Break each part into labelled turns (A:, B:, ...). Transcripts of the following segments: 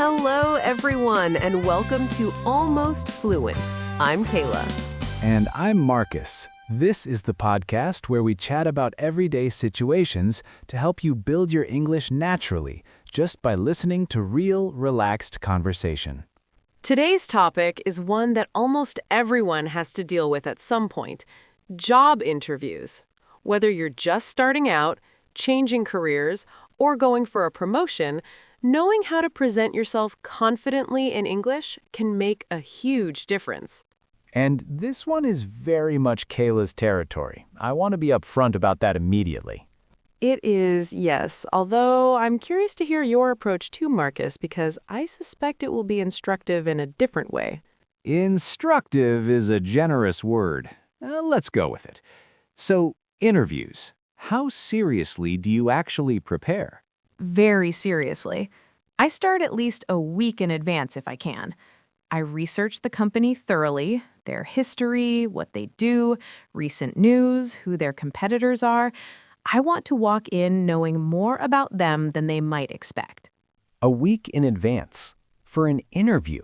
A: Hello, everyone, and welcome to Almost Fluent. I'm Kayla.
B: And I'm Marcus. This is the podcast where we chat about everyday situations to help you build your English naturally, just by listening to real, relaxed conversation.
A: Today's topic is one that almost everyone has to deal with at some point: job interviews. Whether you're just starting out, changing careers, or going for a promotion, knowing how to present yourself confidently in English can make a huge difference.
B: And this one is very much Kayla's territory. I want to be upfront about that immediately.
A: It is, yes, although I'm curious to hear your approach too, Marcus, because I suspect it will be instructive in a different way.
B: Instructive is a generous word. Let's go with it. So, interviews. How seriously do you actually prepare?
C: Very seriously. I start at least a week in advance if I can. I research the company thoroughly, their history, what they do, recent news, who their competitors are. I want to walk in knowing more about them than they might expect.
B: A week in advance for an interview.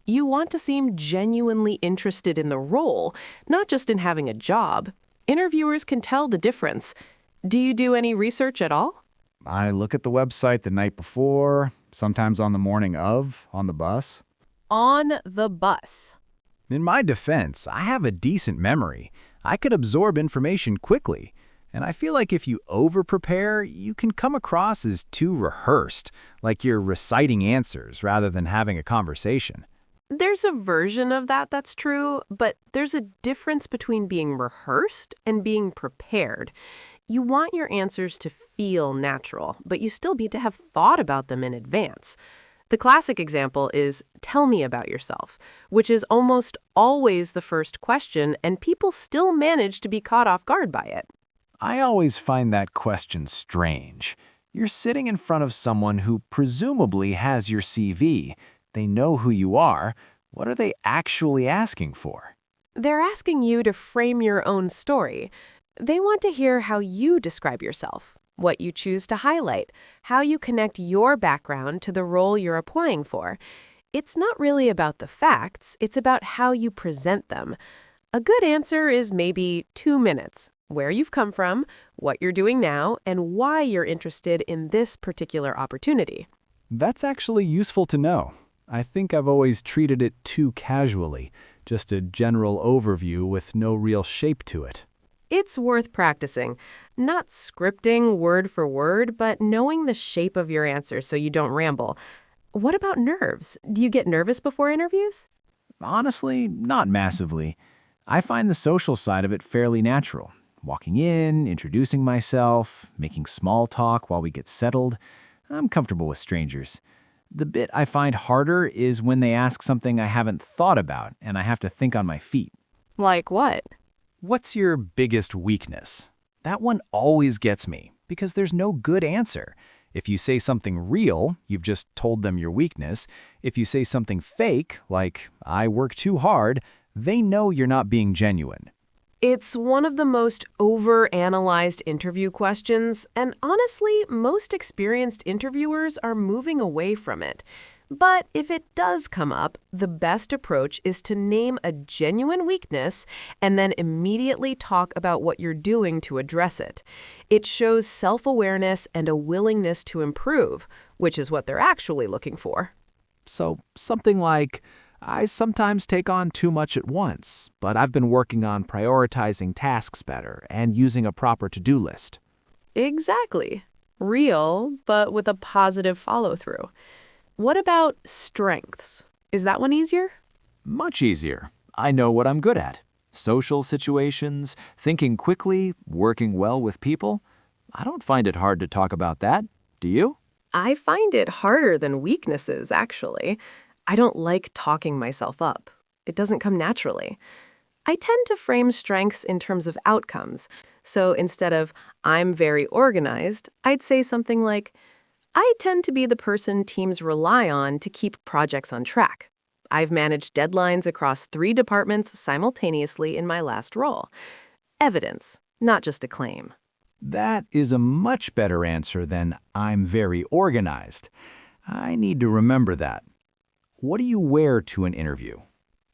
A: You want to seem genuinely interested in the role, not just in having a job. Interviewers can tell the difference. Do you do any research at all?
B: I look at the website the night before, sometimes on the morning of, on the bus.
A: On the bus.
B: In my defense, I have a decent memory. I could absorb information quickly. And I feel like if you over-prepare, you can come across as too rehearsed, like you're reciting answers rather than having a conversation.
A: There's a version of that that's true, but there's a difference between being rehearsed and being prepared. You want your answers to feel natural, but you still need to have thought about them in advance. The classic example is, "Tell me about yourself," which is almost always the first question, and people still manage to be caught off guard by it.
B: I always find that question strange. You're sitting in front of someone who presumably has your CV. They know who you are. What are they actually asking for?
A: They're asking you to frame your own story. They want to hear how you describe yourself, what you choose to highlight, how you connect your background to the role you're applying for. It's not really about the facts, it's about how you present them. A good answer is maybe 2 minutes, where you've come from, what you're doing now, and why you're interested in this particular opportunity.
B: That's actually useful to know. I think I've always treated it too casually, just a general overview with no real shape to it.
A: It's worth practicing, not scripting word for word, but knowing the shape of your answer so you don't ramble. What about nerves? Do you get nervous before interviews?
B: Honestly, not massively. I find the social side of it fairly natural. Walking in, introducing myself, making small talk while we get settled. I'm comfortable with strangers. The bit I find harder is when they ask something I haven't thought about and I have to think on my feet.
A: Like what?
B: What's your biggest weakness? That one always gets me because there's no good answer. If you say something real, you've just told them your weakness. If you say something fake, like, "I work too hard," they know you're not being genuine.
A: It's one of the most over-analyzed interview questions, and honestly, most experienced interviewers are moving away from it. But if it does come up, the best approach is to name a genuine weakness and then immediately talk about what you're doing to address it. It shows self-awareness and a willingness to improve, which is what they're actually looking for.
B: So something like, "I sometimes take on too much at once, but I've been working on prioritizing tasks better and using a proper to-do list."
A: Exactly. Real, but with a positive follow-through. What about strengths? Is that one easier?
B: Much easier. I know what I'm good at. Social situations, thinking quickly, working well with people. I don't find it hard to talk about that. Do you?
A: I find it harder than weaknesses, actually. I don't like talking myself up. It doesn't come naturally. I tend to frame strengths in terms of outcomes. So instead of, "I'm very organized," I'd say something like, "I tend to be the person teams rely on to keep projects on track. I've managed deadlines across 3 departments simultaneously in my last role." Evidence, not just a claim.
B: That is a much better answer than "I'm very organized." I need to remember that. What do you wear to an interview?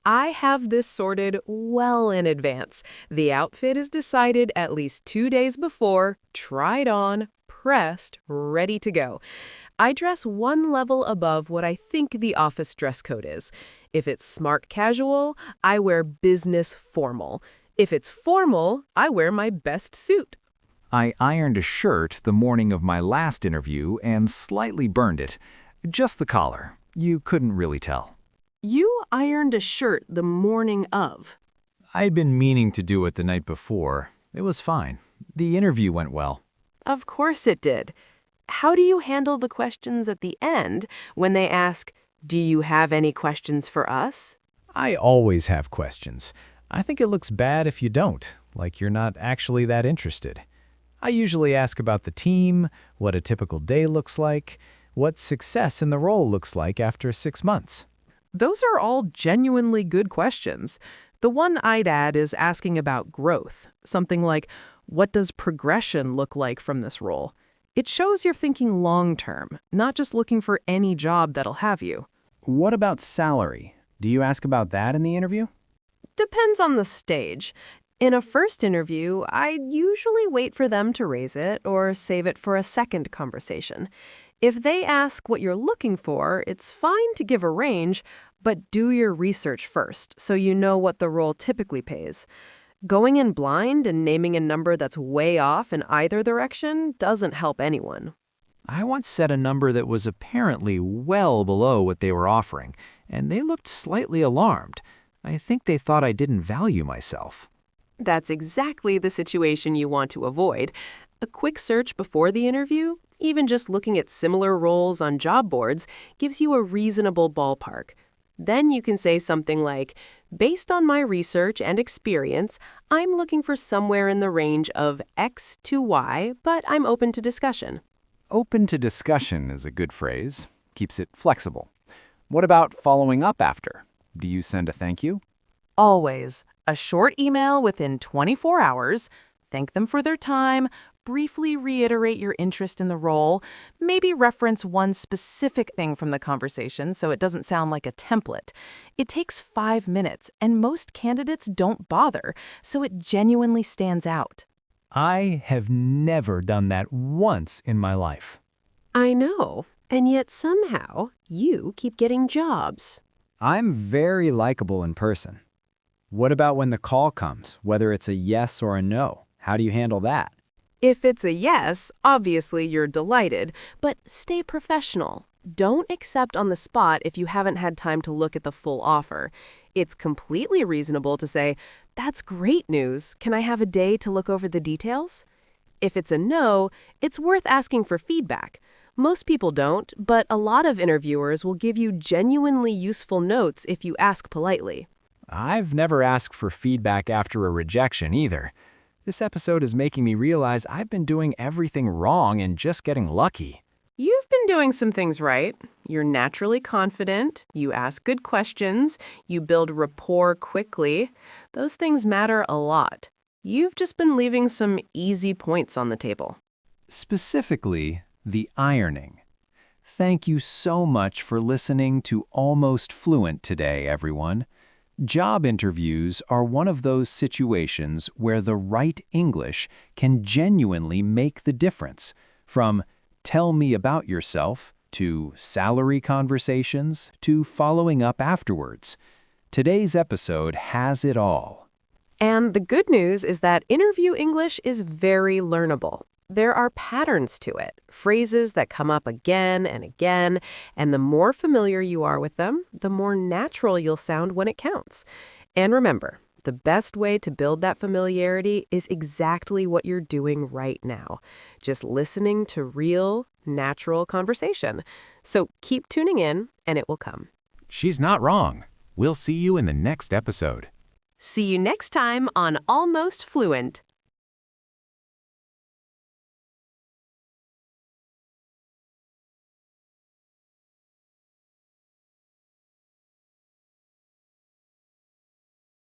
A: I have this sorted well in advance. The outfit is decided at least 2 days before, tried on, pressed, ready to go. I dress one level above what I think the office dress code is. If it's smart casual, I wear business formal. If it's formal, I wear my best suit.
B: I ironed a shirt the morning of my last interview and slightly burned it. Just the collar. You couldn't really tell.
A: You ironed a shirt the morning of.
B: I'd been meaning to do it the night before. It was fine. The interview went well.
A: Of course it did. How do you handle the questions at the end when they ask, "Do you have any questions for us?"
B: I always have questions. I think it looks bad if you don't, like you're not actually that interested. I usually ask about the team, what a typical day looks like, what success in the role looks like after 6 months.
A: Those are all genuinely good questions. The one I'd add is asking about growth. Something like, what does progression look like from this role? It shows you're thinking long-term, not just looking for any job that'll have you.
B: What about salary? Do you ask about that in the interview?
A: Depends on the stage. In a first interview, I usually wait for them to raise it or save it for a second conversation. If they ask what you're looking for, it's fine to give a range, but do your research first so you know what the role typically pays. Going in blind and naming a number that's way off in either direction doesn't help anyone.
B: I once said a number that was apparently well below what they were offering, and they looked slightly alarmed. I think they thought I didn't value myself.
A: That's exactly the situation you want to avoid. A quick search before the interview, even just looking at similar roles on job boards, gives you a reasonable ballpark. Then you can say something like, based on my research and experience, I'm looking for somewhere in the range of X to Y, but I'm open to discussion.
B: Open to discussion is a good phrase. Keeps it flexible. What about following up after? Do you send a thank you?
C: Always. A short email within 24 hours. Thank them for their time. Briefly reiterate your interest in the role. Maybe reference one specific thing from the conversation so it doesn't sound like a template. It takes 5 minutes, and most candidates don't bother, so it genuinely stands out.
B: I have never done that once in my life.
A: I know, and yet somehow you keep getting jobs.
D: I'm very likable in person. What about when the call comes, whether it's a yes or a no? How do you handle that?
A: If it's a yes, obviously you're delighted, but stay professional. Don't accept on the spot if you haven't had time to look at the full offer. It's completely reasonable to say, "That's great news. Can I have a day to look over the details?" If it's a no, it's worth asking for feedback. Most people don't, but a lot of interviewers will give you genuinely useful notes if you ask politely.
D: I've never asked for feedback after a rejection either. This episode is making me realize I've been doing everything wrong and just getting lucky.
A: You've been doing some things right. You're naturally confident, you ask good questions, you build rapport quickly. Those things matter a lot. You've just been leaving some easy points on the table.
B: Specifically, the ironing. Thank you so much for listening to Almost Fluent today, everyone. Job interviews are one of those situations where the right English can genuinely make the difference. From tell me about yourself, to salary conversations, to following up afterwards. Today's episode has it all.
A: And the good news is that interview English is very learnable. There are patterns to it, phrases that come up again and again, and the more familiar you are with them, the more natural you'll sound when it counts. And remember, the best way to build that familiarity is exactly what you're doing right now, just listening to real, natural conversation. So keep tuning in, and it will come.
B: She's not wrong. We'll see you in the next episode.
A: See you next time on Almost Fluent.